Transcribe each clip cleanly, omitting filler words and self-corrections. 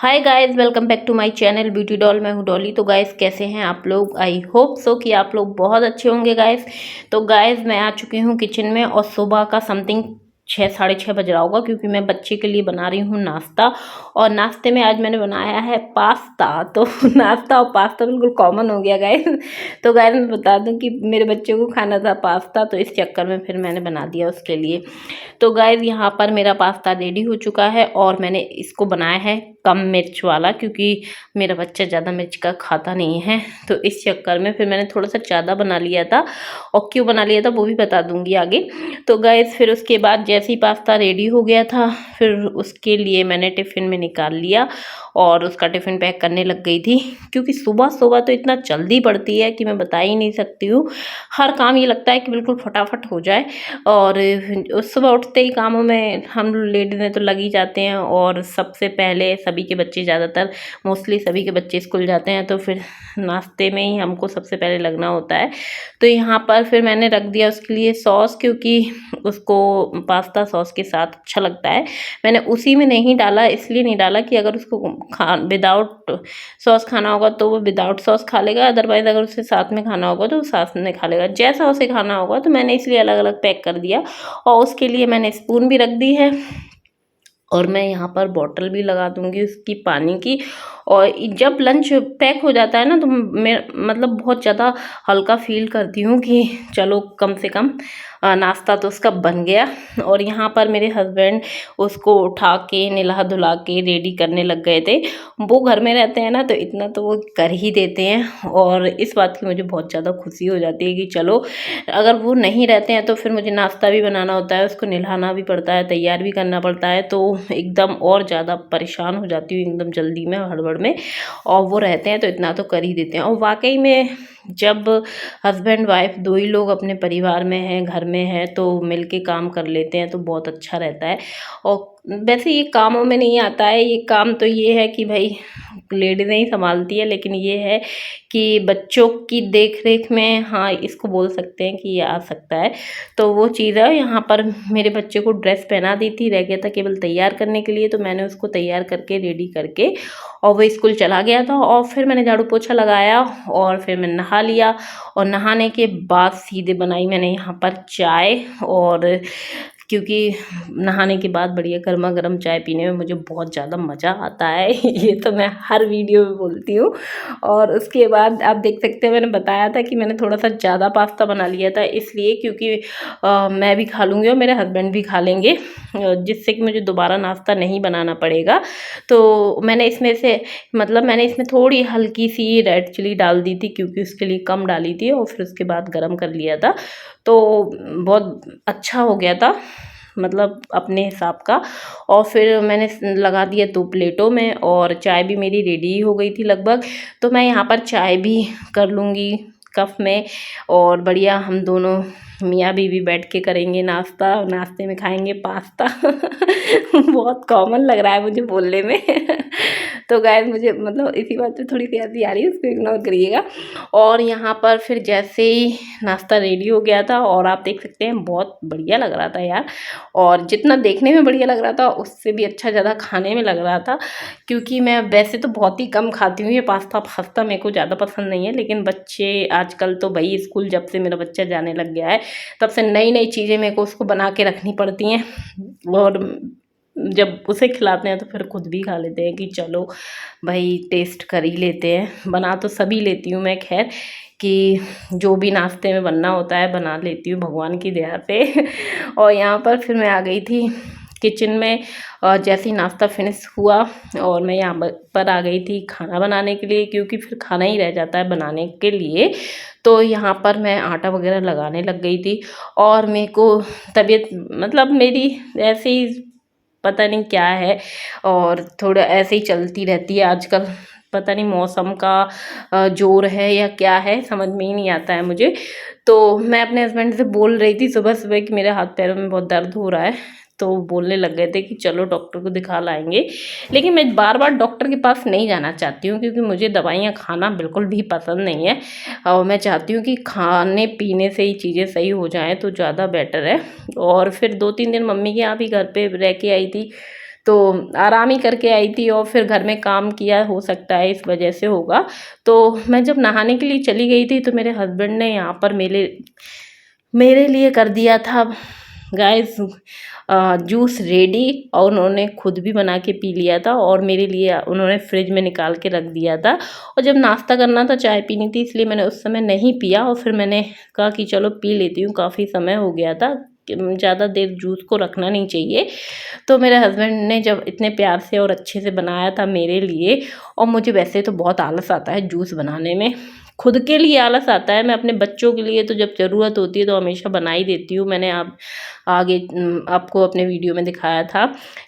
Hi guys, welcome back to my channel beauty doll. मैं हूँ डॉली। तो गाइस कैसे हैं आप लोग? आई होप सो कि आप लोग बहुत अच्छे होंगे गाइस। तो गाइस मैं आ चुकी हूँ किचन में और सुबह का समथिंग 6 साढ़े 6 बज रहा होगा, क्योंकि मैं बच्चे के लिए बना रही हूँ नाश्ता। और नाश्ते में आज मैंने बनाया है पास्ता। तो नाश्ता और पास्ता बिल्कुल कॉमन हो गया गाइस। तो गाइस मैं बता दूं कि मेरे बच्चे को खाना था पास्ता, तो इस चक्कर में फिर मैंने बना दिया उसके लिए। तो गाइस यहाँ पर मेरा पास्ता रेडी हो चुका है और मैंने इसको बनाया है कम मिर्च वाला, क्योंकि मेरा बच्चा ज़्यादा मिर्च का खाता नहीं है। तो इस चक्कर में फिर मैंने थोड़ा सा ज़्यादा बना लिया था, और क्यों बना लिया था वो भी बता दूंगी आगे। तो गाइस फिर उसके बाद जैसे ही पास्ता रेडी हो गया था, फिर उसके लिए मैंने टिफ़िन में निकाल लिया और उसका टिफ़िन पैक करने लग गई थी। क्योंकि सुबह सुबह तो इतना जल्दी पड़ती है कि मैं बता ही नहीं सकती हूँ। हर काम ये लगता है कि बिल्कुल फटाफट हो जाए, और उस सुबह उठते ही कामों में हम लेडीज़ें तो लग ही जाते हैं। और सबसे पहले सभी के बच्चे, ज़्यादातर मोस्टली सभी के बच्चे स्कूल जाते हैं, तो फिर नाश्ते में ही हमको सबसे पहले लगना होता है। तो यहाँ पर फिर मैंने रख दिया उसके लिए सॉस, क्योंकि उसको पास्ता सॉस के साथ अच्छा लगता है। मैंने उसी में नहीं डाला, इसलिए नहीं डाला कि अगर उसको विदाउट सॉस खाना होगा तो वो विदाउट सॉस खा लेगा, अदरवाइज़ अगर उसे साथ में खाना होगा तो वो साथ में खा लेगा, जैसा उसे खाना होगा। तो मैंने इसलिए अलग अलग पैक कर दिया। और उसके लिए मैंने स्पून भी रख दी है, और मैं यहाँ पर बॉटल भी लगा दूँगी उसकी पानी की। और जब लंच पैक हो जाता है ना, तो मैं मतलब बहुत ज़्यादा हल्का फ़ील करती हूँ कि चलो कम से कम नाश्ता तो उसका बन गया। और यहाँ पर मेरे हस्बैंड उसको उठा के नहला धुला के रेडी करने लग गए थे। वो घर में रहते हैं ना, तो इतना तो वो कर ही देते हैं, और इस बात की मुझे बहुत ज़्यादा खुशी हो जाती है कि चलो, अगर वो नहीं रहते हैं तो फिर मुझे नाश्ता भी बनाना होता है, उसको नहलाना भी पड़ता है, तैयार भी करना पड़ता है, तो एकदम और ज़्यादा परेशान हो जाती हूँ एकदम जल्दी में, हड़बड़ में। और वो रहते हैं तो इतना तो कर ही देते हैं। और वाकई में जब हस्बैंड वाइफ दो ही लोग अपने परिवार में हैं, घर में हैं, तो मिल के काम कर लेते हैं तो बहुत अच्छा रहता है। और वैसे ये कामों में नहीं आता है, ये काम तो ये है कि भाई लेडीज़ें ही संभालती है, लेकिन ये है कि बच्चों की देख रेख में, हाँ इसको बोल सकते हैं कि ये आ सकता है। तो वो चीज़ है। यहाँ पर मेरे बच्चे को ड्रेस पहना दी थी, रह गया था केवल तैयार करने के लिए, तो मैंने उसको तैयार करके रेडी करके और वो स्कूल चला गया था। और फिर मैंने झाड़ू पोछा लगाया और फिर मैं नहा लिया। और नहाने के बाद सीधे बनाई मैंने यहाँ पर चाय। और क्योंकि नहाने के बाद बढ़िया गर्मा गर्म चाय पीने में मुझे बहुत ज़्यादा मज़ा आता है। ये तो मैं हर वीडियो में बोलती हूँ। और उसके बाद आप देख सकते हैं, मैंने बताया था कि मैंने थोड़ा सा ज़्यादा पास्ता बना लिया था, इसलिए क्योंकि मैं भी खा लूँगी और मेरे हस्बैंड भी खा लेंगे, जिससे कि मुझे दोबारा नाश्ता नहीं बनाना पड़ेगा। तो मैंने इसमें से मतलब मैंने इसमें थोड़ी हल्की सी रेड चिली डाल दी थी, क्योंकि उसके लिए कम डाली थी, और फिर उसके बाद गरम कर लिया था, तो बहुत अच्छा हो गया था, मतलब अपने हिसाब का। और फिर मैंने लगा दिया 2 प्लेटों में, और चाय भी मेरी रेडी हो गई थी लगभग। तो मैं यहाँ पर चाय भी कर लूँगी कप में, और बढ़िया हम दोनों मियाँ बीवी बैठ के करेंगे नाश्ता, नाश्ते में खाएंगे पास्ता। बहुत कॉमन लग रहा है मुझे बोलने में। तो गाइस मुझे मतलब इसी बात पे थोड़ी सी हंसी आ रही है, उसको इग्नोर करिएगा। और यहाँ पर फिर जैसे ही नाश्ता रेडी हो गया था, और आप देख सकते हैं बहुत बढ़िया लग रहा था यार। और जितना देखने में बढ़िया लग रहा था, उससे भी अच्छा ज़्यादा खाने में लग रहा था। क्योंकि मैं वैसे तो बहुत ही कम खाती हूँ ये पास्ता फास्ता, मेरे को ज़्यादा पसंद नहीं है, लेकिन बच्चे आजकल तो भाई स्कूल जब से मेरा बच्चा जाने लग गया है, तब से नई नई चीज़ें मेरे को उसको बना के रखनी पड़ती हैं। और जब उसे खिलाते हैं तो फिर खुद भी खा लेते हैं कि चलो भाई टेस्ट कर ही लेते हैं। बना तो सभी लेती हूँ मैं, खैर कि जो भी नाश्ते में बनना होता है बना लेती हूँ भगवान की दया से। और यहाँ पर फिर मैं आ गई थी किचन में, और जैसे ही नाश्ता फिनिश हुआ और मैं यहाँ पर आ गई थी खाना बनाने के लिए, क्योंकि फिर खाना ही रह जाता है बनाने के लिए। तो यहाँ पर मैं आटा वगैरह लगाने लग गई थी। और मेरे को तबीयत मतलब मेरी ऐसे ही पता नहीं क्या है, और थोड़ा ऐसे ही चलती रहती है आजकल, पता नहीं मौसम का जोर है या क्या है, समझ में ही नहीं आता है मुझे। तो मैं अपने हस्बैंड से बोल रही थी सुबह सुबह कि मेरे हाथ पैरों में बहुत दर्द हो रहा है, तो बोलने लग गए थे कि चलो डॉक्टर को दिखा लाएंगे। लेकिन मैं बार बार डॉक्टर के पास नहीं जाना चाहती हूँ, क्योंकि मुझे दवाइयाँ खाना बिल्कुल भी पसंद नहीं है। और मैं चाहती हूँ कि खाने पीने से ही चीज़ें सही हो जाएं तो ज़्यादा बेटर है। और फिर 2-3 दिन मम्मी के यहाँ भी घर पे रह के आई थी, तो आराम ही करके आई थी और फिर घर में काम किया, हो सकता है इस वजह से होगा। तो मैं जब नहाने के लिए चली गई थी तो मेरे हस्बैंड ने यहाँ पर मेरे लिए कर दिया था गाइस जूस रेडी, और उन्होंने खुद भी बना के पी लिया था और मेरे लिए उन्होंने फ्रिज में निकाल के रख दिया था। और जब नाश्ता करना था, चाय पीनी थी, इसलिए मैंने उस समय नहीं पिया और फिर मैंने कहा कि चलो पी लेती हूँ, काफ़ी समय हो गया था, ज़्यादा देर जूस को रखना नहीं चाहिए। तो मेरे हस्बैंड ने जब इतने प्यार से और अच्छे से बनाया था मेरे लिए, और मुझे वैसे तो बहुत आलस आता है जूस बनाने में, खुद के लिए आलस आता है, मैं अपने बच्चों के लिए तो जब ज़रूरत होती है तो हमेशा बना ही देती हूँ। मैंने आगे आपको अपने वीडियो में दिखाया था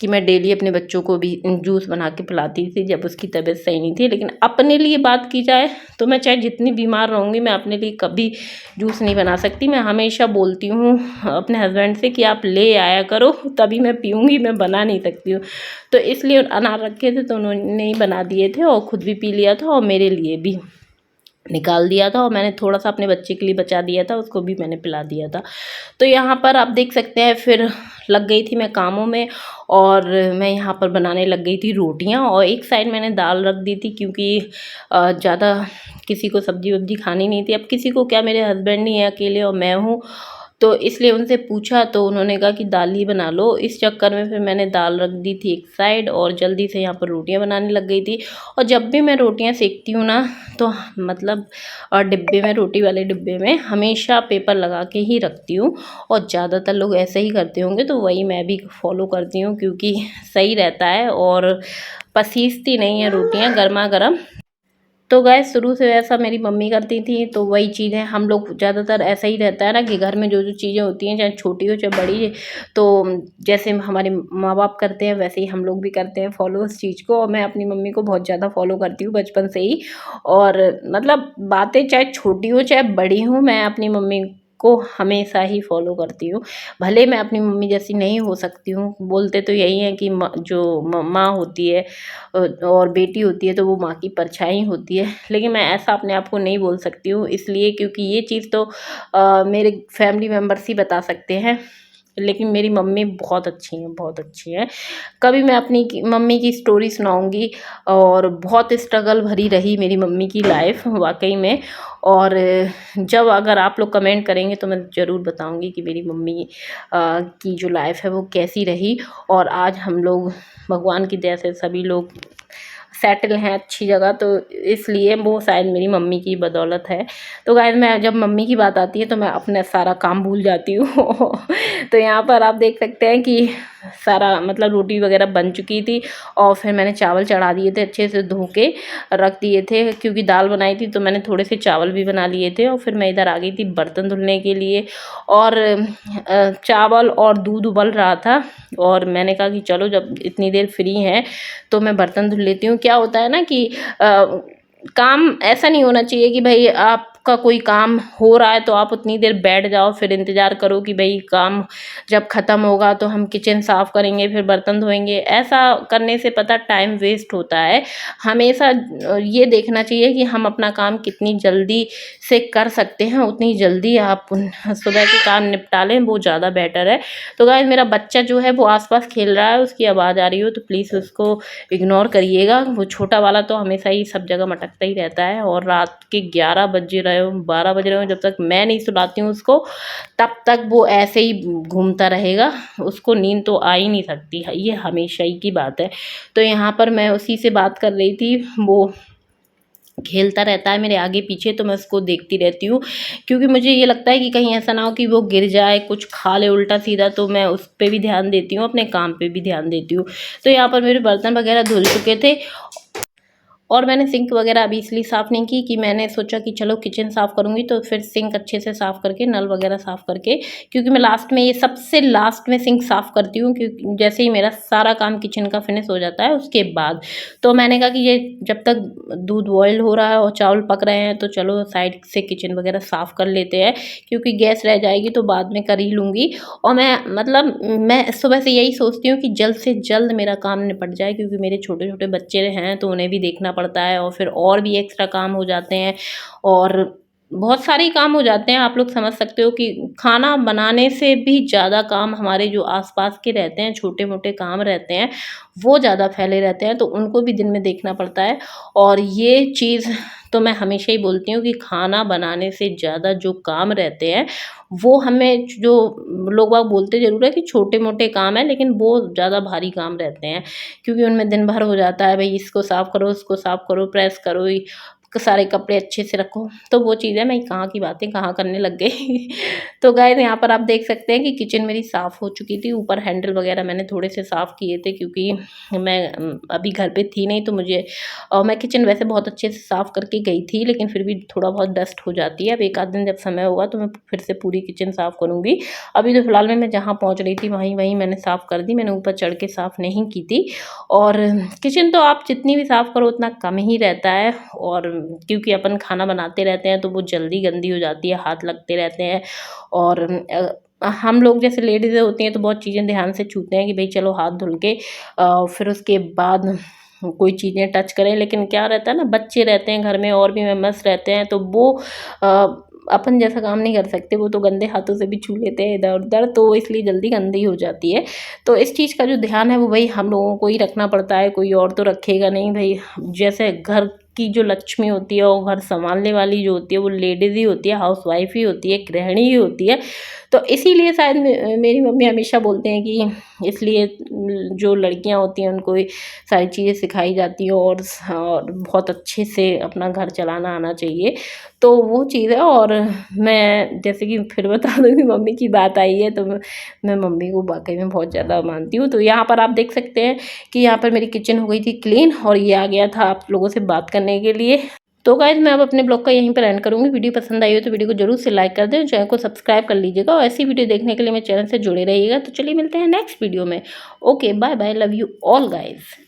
कि मैं डेली अपने बच्चों को भी जूस बना के पिलाती थी जब उसकी तबीयत सही नहीं थी। लेकिन अपने लिए बात की जाए तो मैं चाहे जितनी बीमार रहूँगी, मैं अपने लिए कभी जूस नहीं बना सकती। मैं हमेशा बोलती हूँ अपने हस्बैंड से कि आप ले आया करो तभी मैं पीऊँगी, मैं बना नहीं सकती हूँ। तो इसलिए अनार रखे थे तो उन्होंने ही बना दिए थे और ख़ुद भी पी लिया था और मेरे लिए भी निकाल दिया था, और मैंने थोड़ा सा अपने बच्चे के लिए बचा दिया था, उसको भी मैंने पिला दिया था। तो यहाँ पर आप देख सकते हैं फिर लग गई थी मैं कामों में, और मैं यहाँ पर बनाने लग गई थी रोटियाँ, और एक साइड मैंने दाल रख दी थी क्योंकि ज़्यादा किसी को सब्जी वब्जी खानी नहीं थी। अब किसी को क्या, मेरे हस्बैंड नहीं है अकेले और मैं हूँ, तो इसलिए उनसे पूछा तो उन्होंने कहा कि दाल ही बना लो। इस चक्कर में फिर मैंने दाल रख दी थी एक साइड और जल्दी से यहाँ पर रोटियाँ बनाने लग गई थी। और जब भी मैं रोटियाँ सेकती हूँ ना, तो मतलब डिब्बे में, रोटी वाले डिब्बे में हमेशा पेपर लगा के ही रखती हूँ, और ज़्यादातर लोग ऐसे ही करते होंगे तो वही मैं भी फॉलो करती हूँ क्योंकि सही रहता है और पसीजती नहीं है रोटियाँ गर्मा गर्म। तो गाइस शुरू से ऐसा मेरी मम्मी करती थी, तो वही चीज़ें हम लोग ज़्यादातर ऐसा ही रहता है ना कि घर में जो जो चीज़ें होती हैं, चाहे छोटी हो चाहे बड़ी, तो जैसे हमारे माँ बाप करते हैं वैसे ही हम लोग भी करते हैं फॉलो उस चीज़ को। और मैं अपनी मम्मी को बहुत ज़्यादा फॉलो करती हूँ बचपन से ही, और मतलब बातें चाहे छोटी हो चाहे बड़ी हो, मैं अपनी मम्मी को हमेशा ही फॉलो करती हूँ। भले मैं अपनी मम्मी जैसी नहीं हो सकती हूँ, बोलते तो यही है कि जो माँ होती है और बेटी होती है तो वो माँ की परछाई होती है, लेकिन मैं ऐसा अपने आप को नहीं बोल सकती हूँ, इसलिए क्योंकि ये चीज़ तो मेरे फैमिली मेम्बर्स ही बता सकते हैं। लेकिन मेरी मम्मी बहुत अच्छी हैं, बहुत अच्छी हैं। कभी मैं अपनी मम्मी की स्टोरी सुनाऊंगी, और बहुत स्ट्रगल भरी रही मेरी मम्मी की लाइफ वाकई में। और जब अगर आप लोग कमेंट करेंगे तो मैं ज़रूर बताऊंगी कि मेरी मम्मी की जो लाइफ है वो कैसी रही, और आज हम लोग भगवान की दया से सभी लोग सेटल हैं अच्छी जगह, तो इसलिए वो शायद मेरी मम्मी की बदौलत है। तो गाइस मैं जब मम्मी की बात आती है तो मैं अपना सारा काम भूल जाती हूँ तो यहाँ पर आप देख सकते हैं कि सारा मतलब रोटी वगैरह बन चुकी थी, और फिर मैंने चावल चढ़ा दिए थे, अच्छे से धो के रख दिए थे क्योंकि दाल बनाई थी, तो मैंने थोड़े से चावल भी बना लिए थे। और फिर मैं इधर आ गई थी बर्तन धुलने के लिए, और चावल और दूध उबल रहा था, और मैंने कहा कि चलो जब इतनी देर फ्री हैं तो मैं बर्तन धुल लेती हूँ। क्या होता है ना कि काम ऐसा नहीं होना चाहिए कि भाई आपका कोई काम हो रहा है तो आप उतनी देर बैठ जाओ, फिर इंतज़ार करो कि भाई काम जब ख़त्म होगा तो हम किचन साफ़ करेंगे फिर बर्तन धोएंगे। ऐसा करने से पता टाइम वेस्ट होता है। हमेशा ये देखना चाहिए कि हम अपना काम कितनी जल्दी से कर सकते हैं, उतनी जल्दी आप सुबह के काम निपटा लें, वो ज़्यादा बेटर है। तो गाइस मेरा बच्चा जो है वो आसपास खेल रहा है, उसकी आवाज़ आ रही हो तो प्लीज़ उसको इग्नोर करिएगा। वो छोटा वाला तो हमेशा ही सब जगह मटकता ही रहता है, और रात के 11 बज रहे हो 12 बज रहे हो, जब तक मैं नहीं सुलाती हूँ उसको तब तक वो ऐसे ही घूमता रहेगा, उसको नींद तो आ ही नहीं सकती है, ये हमेशा ही की बात है। तो यहाँ पर मैं उसी से बात कर रही थी, वो खेलता रहता है मेरे आगे पीछे, तो मैं उसको देखती रहती हूँ क्योंकि मुझे ये लगता है कि कहीं ऐसा ना हो कि वो गिर जाए, कुछ खा ले उल्टा सीधा, तो मैं उस पर भी ध्यान देती हूँ, अपने काम पे भी ध्यान देती हूँ। तो यहाँ पर मेरे बर्तन वगैरह धुल चुके थे, और मैंने सिंक वगैरह अभी इसलिए साफ़ नहीं की कि मैंने सोचा कि चलो किचन साफ़ करूँगी तो फिर सिंक अच्छे से साफ़ करके, नल वगैरह साफ़ करके, क्योंकि मैं लास्ट में, ये सबसे लास्ट में सिंक साफ़ करती हूँ क्योंकि जैसे ही मेरा सारा काम किचन का फिनिश हो जाता है उसके बाद। तो मैंने कहा कि ये जब तक दूध बॉयल हो रहा है और चावल पक रहे हैं तो चलो साइड से किचन वगैरह साफ़ कर लेते हैं, क्योंकि गैस रह जाएगी तो बाद में कर ही लूँगी। और मैं सुबह से यही सोचती हूँ कि जल्द से जल्द मेरा काम निपट जाए, क्योंकि मेरे छोटे छोटे बच्चे हैं तो उन्हें भी देखना पड़ता है, और फिर और भी एक्स्ट्रा काम हो जाते हैं। और बहुत सारे ही काम हो जाते हैं। आप लोग समझ सकते हो कि खाना बनाने से भी ज़्यादा काम हमारे जो आस-पास के रहते हैं, छोटे-मोटे काम रहते हैं, वो ज़्यादा फैले रहते हैं, तो उनको भी दिन में देखना पड़ता है। और ये चीज़ तो मैं हमेशा ही बोलती हूँ कि खाना बनाने से ज़्यादा जो काम रहते हैं, वो हमें जो लोग बाग बोलते ज़रूर है कि छोटे-मोटे काम हैं, लेकिन वो ज़्यादा भारी काम रहते हैं, क्योंकि उनमें दिन भर हो जाता है, भई इसको साफ़ करो, उसको साफ़ करो, प्रेस करो, सारे कपड़े अच्छे से रखो। तो वो चीज़ है, मैं कहाँ की बातें कहाँ करने लग गई। तो गाइस यहाँ पर आप देख सकते हैं कि किचन मेरी साफ़ हो चुकी थी। ऊपर हैंडल वगैरह मैंने थोड़े से साफ़ किए थे, क्योंकि मैं अभी घर पे थी नहीं, तो मुझे मैं किचन वैसे बहुत अच्छे से साफ़ करके गई थी, लेकिन फिर भी थोड़ा बहुत डस्ट हो जाती है। अब एक आध दिन जब समय होगा तो मैं फिर से पूरी किचन साफ़ करूँगी। अभी तो फिलहाल में मैं जहाँ पहुँच रही थी वहीं मैंने साफ़ कर दी, मैंने ऊपर चढ़ के साफ़ नहीं की थी। और किचन तो आप जितनी भी साफ़ करो उतना कम ही रहता है, और क्योंकि अपन खाना बनाते रहते हैं तो वो जल्दी गंदी हो जाती है, हाथ लगते रहते हैं। और हम लोग जैसे लेडीज़ें होती हैं तो बहुत चीज़ें ध्यान से छूते हैं कि भई चलो हाथ धुल के फिर उसके बाद कोई चीज़ें टच करें। लेकिन क्या रहता है ना, बच्चे रहते हैं घर में और भी मेंबर्स रहते हैं, तो वो अपन जैसा काम नहीं कर सकते, वो तो गंदे हाथों से भी छू लेते हैं इधर-उधर, तो इसलिए जल्दी गंदी हो जाती है। तो इस चीज़ का जो ध्यान है वो भई हम लोगों को ही रखना पड़ता है, कोई और तो रखेगा नहीं भई। जैसे घर की जो लक्ष्मी होती है और घर सँभालने वाली जो होती है वो लेडीज़ ही होती है, हाउसवाइफ़ ही होती है, गृहिणी ही होती है। तो इसीलिए शायद मेरी मम्मी हमेशा बोलते हैं कि इसलिए जो लड़कियाँ होती हैं उनको ये सारी चीज़ें सिखाई जाती हैं, और बहुत अच्छे से अपना घर चलाना आना चाहिए। तो वो चीज़ है। और मैं जैसे कि फिर बता दूँ कि मम्मी की बात आई है, तो मैं मम्मी को वाक़ई में बहुत ज़्यादा मानती हूँ। तो यहाँ पर आप देख सकते हैं कि यहाँ पर मेरी किचन हो गई थी क्लीन, और ये आ गया था आप लोगों से बात करने के लिए। तो गाइज़ मैं अब अपने ब्लॉग का यहीं पर एंड करूँगी। वीडियो पसंद आई हो तो वीडियो को ज़रूर से लाइक कर दें, चैनल को सब्सक्राइब कर लीजिएगा, और ऐसी वीडियो देखने के लिए मेरे चैनल से जुड़े रहिएगा। तो चलिए मिलते हैं नेक्स्ट वीडियो में। Okay, bye bye, love you all guys.